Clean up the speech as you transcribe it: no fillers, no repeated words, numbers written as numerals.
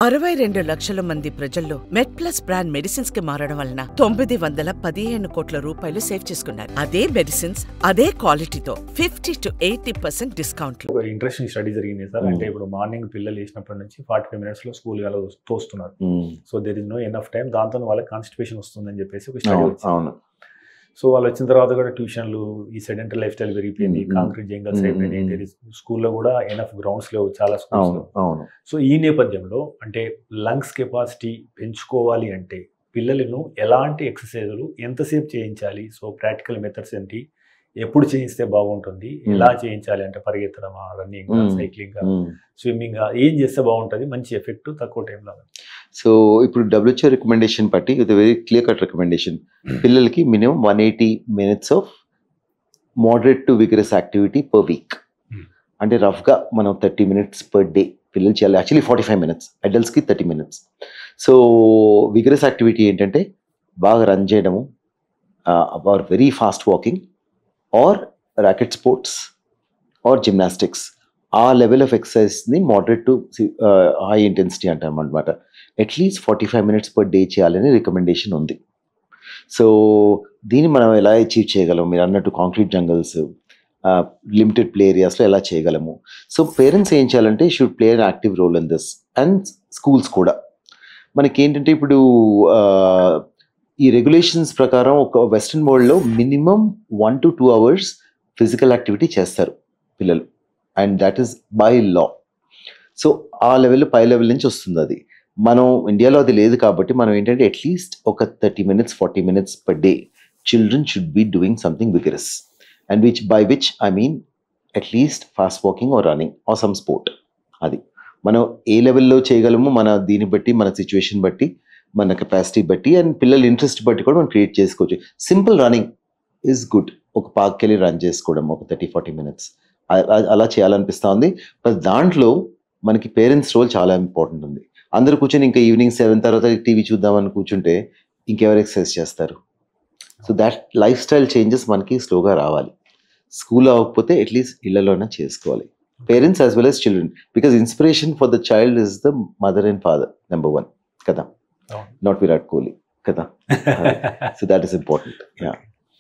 62 లక్షల మంది ప్రజల్లో మెడ్ప్లస్ బ్రాండ్ మెడిసిన్స్ కి మారడం వలన 915 కోట్ల రూపాయలు సేవ్ చేసుకున్నారు. అదే మెడిసిన్స్ అదే క్వాలిటీతో 50 to 80% డిస్కౌంట్. ఇంట్రెస్టింగ్ స్టడీ జరిగింది సార్. అంటే ఇప్పుడు మార్నింగ్ పిల్లలు వేసినప్పటి నుంచి 45 minutes లో స్కూల్ తోస్తున్నారు. So there is no enough time. దాంతో వాళ్ళకి కాన్స్టిపేషన్ వస్తుందని చెప్పేసి ఒక స్టడీ వచ్చింది. సో వాళ్ళు వచ్చిన తర్వాత కూడా ట్యూషన్లు, ఈ సెడెంటరీ లైఫ్ స్టైల్ పెరిగిపోయింది, కాంక్రీట్ జంగల్స్ అయిపోయినాయి, స్కూల్లో కూడా ఎనఫ్ గ్రౌండ్స్ లేవు చాలా స్కూల్స్. సో ఈ నేపథ్యంలో అంటే లంగ్స్ కెపాసిటీ పెంచుకోవాలి అంటే పిల్లలను ఎలాంటి ఎక్సర్సైజులు ఎంతసేపు చేయించాలి? సో ప్రాక్టికల్ మెథడ్స్ ఏంటి, ఎప్పుడు చేయిస్తే బాగుంటుంది, ఎలా చేయించాలి అంటే పరిగెత్తడమా, రన్నింగ్, సైక్లింగ్, స్విమ్మింగ్, ఏం చేస్తే బాగుంటుంది, మంచి ఎఫెక్ట్ తక్కువ టైంలో? సో ఇప్పుడు WHO రికమెండేషన్ బట్టి ఇది వెరీ క్లియర్ కట్ రికమెండేషన్. పిల్లలకి minimum 180 minutes of moderate to vigorous activity per week. అంటే రఫ్గా మనం 30 minutes పర్ డే పిల్లలు చేయాలి. యాక్చువల్లీ 45 minutes, అడల్ట్స్కి 30 minutes. సో విగరస్ యాక్టివిటీ ఏంటంటే బాగా రన్ చేయడము, or very fast walking, or racket sports, or gymnastics. ఆ లెవెల్ ఆఫ్ ఎక్సర్సైజ్ని మోడరేట్ టు హై ఇంటెన్సిటీ అంటాం అనమాట. అట్లీస్ట్ 45 minutes పర్ డే చేయాలని రికమెండేషన్ ఉంది. సో దీన్ని మనం ఎలా అచీవ్ చేయగలం? మీరు అన్నట్టు కాంక్రీట్ జంగల్స్, లిమిటెడ్ ప్లే ఏరియాస్లో ఎలా చేయగలము? సో పేరెంట్స్ ఏం చేయాలంటే should play an active role in this, and schools కూడా. మనకి ఏంటంటే ఇప్పుడు ఈ రెగ్యులేషన్స్ ప్రకారం ఒక వెస్ట్రన్ వరల్డ్లో minimum 1 to 2 hours physical activity చేస్తారు పిల్లలు, and that is by law. So ఆ లెవెల్ పై లెవెల్ నుంచి వస్తుంది అది. మనం ఇండియాలో అది లేదు కాబట్టి మనం ఏంటంటే అట్లీస్ట్ ఒక 30 minutes 40 minutes per day children should be doing something vigorous, and by which I mean at least fast walking are running or some sport. అది మనం ఏ లెవెల్లో చేయగలము మన దీన్ని బట్టి, మన సిచ్యువేషన్ బట్టి, మన కెపాసిటీ బట్టి, అండ్ పిల్లల ఇంట్రెస్ట్ బట్టి కూడా మనం క్రియేట్ చేసుకోవచ్చు. Simple running is good. ఒక పార్క్కి వెళ్ళి రన్ చేసుకోవడం ఒక 30-40 minutes అలా చేయాలనిపిస్తూ ఉంది. బట్ దాంట్లో మనకి పేరెంట్స్ రోల్ చాలా ఇంపార్టెంట్ ఉంది. అందరూ కూర్చొని ఇంకా ఈవినింగ్ 7 తర్వాత టీవీ చూద్దామని కూర్చుంటే ఇంకెవరు ఎక్సర్సైజ్ చేస్తారు? So that life style changes మనకి స్లోగా రావాలి. స్కూల్ అవ్వకపోతే అట్లీస్ట్ ఇళ్లలోనే చేసుకోవాలి, parents as well as children, because inspiration for the child is the mother and father number 1 కదా, నాట్ విరాట్ కోహ్లీ కదా. So that is important.